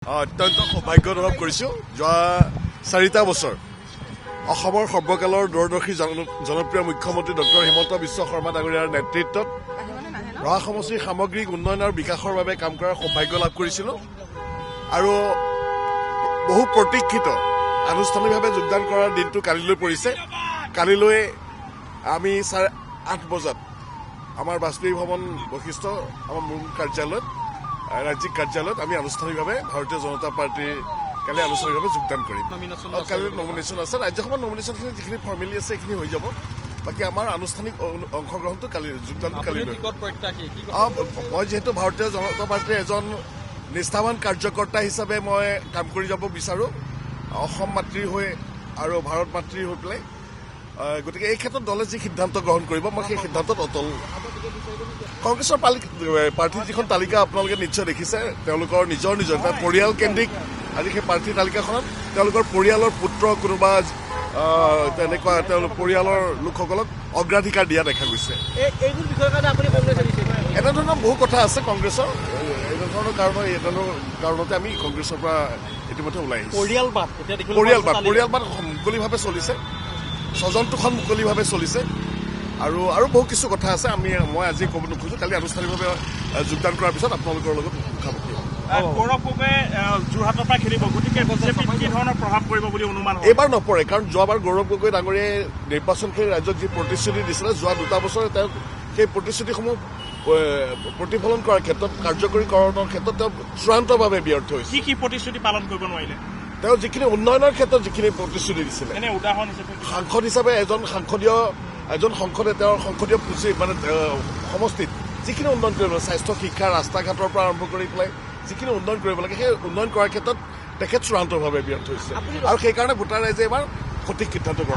অত্যন্ত সৌভাগ্য অনুভৱ কৰিছোঁ। যোৱা 4টা বছৰ অসমৰ সৰ্বকালৰ দূৰদৰ্শী জনপ্ৰিয় মুখ্যমন্ত্ৰী ডক্টৰ হিমন্ত বিশ্ব শৰ্মা ডাঙৰীয়াৰ নেতৃত্বত ৰহা সমষ্টিৰ সামগ্ৰিক উন্নয়ন আৰু বিকাশৰ বাবে কাম কৰাৰ সৌভাগ্য লাভ কৰিছিলোঁ আৰু বহু প্ৰতীক্ষিত আনুষ্ঠানিকভাৱে যোগদান কৰাৰ দিনটো কালিলৈ পৰিছে। কালিলৈ আমি 8:30 বজাত আমাৰ বাজপেয়ী ভৱন বৈশিষ্ট্য আমাৰ মূল কাৰ্যালয়ত ৰাজ্যিক কাৰ্যালয়ত আমি আনুষ্ঠানিকভাৱে ভাৰতীয় জনতা পাৰ্টীৰ কালি আনুষ্ঠানিকভাৱে যোগদান কৰিম। কালি নমিনেশ্যন আছে, ৰাজ্যসভাৰ নমিনেশ্যনখিনি যিখিনি ফৰ্মেলি আছে সেইখিনি হৈ যাব। বাকী আমাৰ আনুষ্ঠানিক অংশগ্ৰহণটো কালি যোগদানটো কালি মই যিহেতু ভাৰতীয় জনতা পাৰ্টীৰ এজন নিষ্ঠাৱান কাৰ্যকৰ্তা হিচাপে মই কাম কৰি যাব বিচাৰোঁ, অসম মাতৃ হৈ আৰু ভাৰত মাতৃ হৈ পেলাই। গতিকে এই ক্ষেত্ৰত দলে যি সিদ্ধান্ত গ্ৰহণ কৰিব মই সেই সিদ্ধান্তত অটল। কংগ্ৰেছৰ প্ৰাৰ্থীৰ যিখন তালিকা আপোনালোকে নিশ্চয় দেখিছে, তেওঁলোকৰ নিজৰ এটা পৰিয়াল কেন্দ্ৰিক আজি সেই প্ৰাৰ্থীৰ তালিকাখনত তেওঁলোকৰ পৰিয়ালৰ পুত্ৰ কোনোবা তেনেকুৱা তেওঁলোকৰ পৰিয়ালৰ লোকসকলক অগ্ৰাধিকাৰ দিয়া দেখা গৈছে। এনেধৰণৰ বহু কথা আছে কংগ্ৰেছৰ। এনেধৰণৰ কাৰণতে আমি কংগ্ৰেছৰ পৰা ইতিমধ্যে ওলাই আহিছোঁ। পৰিয়ালবাদ মুকলিভাৱে চলিছে, স্বজনতোষণ মুকলিভাৱে চলিছে আৰু বহু কিছু কথা আছে। মই আজি ক'ব নোখোজো, কালি আনুষ্ঠানিকভাৱে যোগদান কৰাৰ পিছত আপোনালোকৰ লগত মুখামুখি হ'ম। গৌৰৱ গগৈ যোৰহাটৰ পৰা খেলিব, গতিকে বিজেপিত কি ধৰণৰ প্ৰভাৱ পৰিব বুলি অনুমান হয়? এইবাৰ নপৰে, কাৰণ যোৱাবাৰ গৌৰৱ গগৈ ডাঙৰীয়াই নিৰ্বাচনকাৰী ৰাজ্যক যি প্ৰতিশ্ৰুতি দিছিলে, যোৱা 2টা বছৰে তেওঁ সেই প্ৰতিশ্ৰুতিসমূহ প্ৰতিফলন কৰাৰ ক্ষেত্ৰত কাৰ্যকৰীকৰণৰ ক্ষেত্ৰত তেওঁ চূড়ান্তভাৱে ব্যৰ্থ হৈছে। কি প্ৰতিশ্ৰুতি পালন কৰিব নোৱাৰিলে? তেওঁ যিখিনি উন্নয়নৰ ক্ষেত্ৰত যিখিনি প্ৰতিশ্ৰুতি দিছিলে, উদাহৰণ হিচাপে সাংসদ হিচাপে এজন সংসদে তেওঁৰ সংসদীয় পুঁজি মানে সমষ্টিত যিখিনি উন্নয়ন কৰিব লাগে, স্বাস্থ্য, শিক্ষা, ৰাস্তা ঘাটৰ পৰা আৰম্ভ কৰি পেলাই যিখিনি উন্নয়ন কৰিব লাগে, সেই উন্নয়ন কৰাৰ ক্ষেত্ৰত তেখেত চূড়ান্তভাৱে ব্যৰ্থ হৈছে আৰু সেইকাৰণে ভোটাৰ ৰাইজে এবাৰ সঠিক সিদ্ধান্ত গ্ৰহণ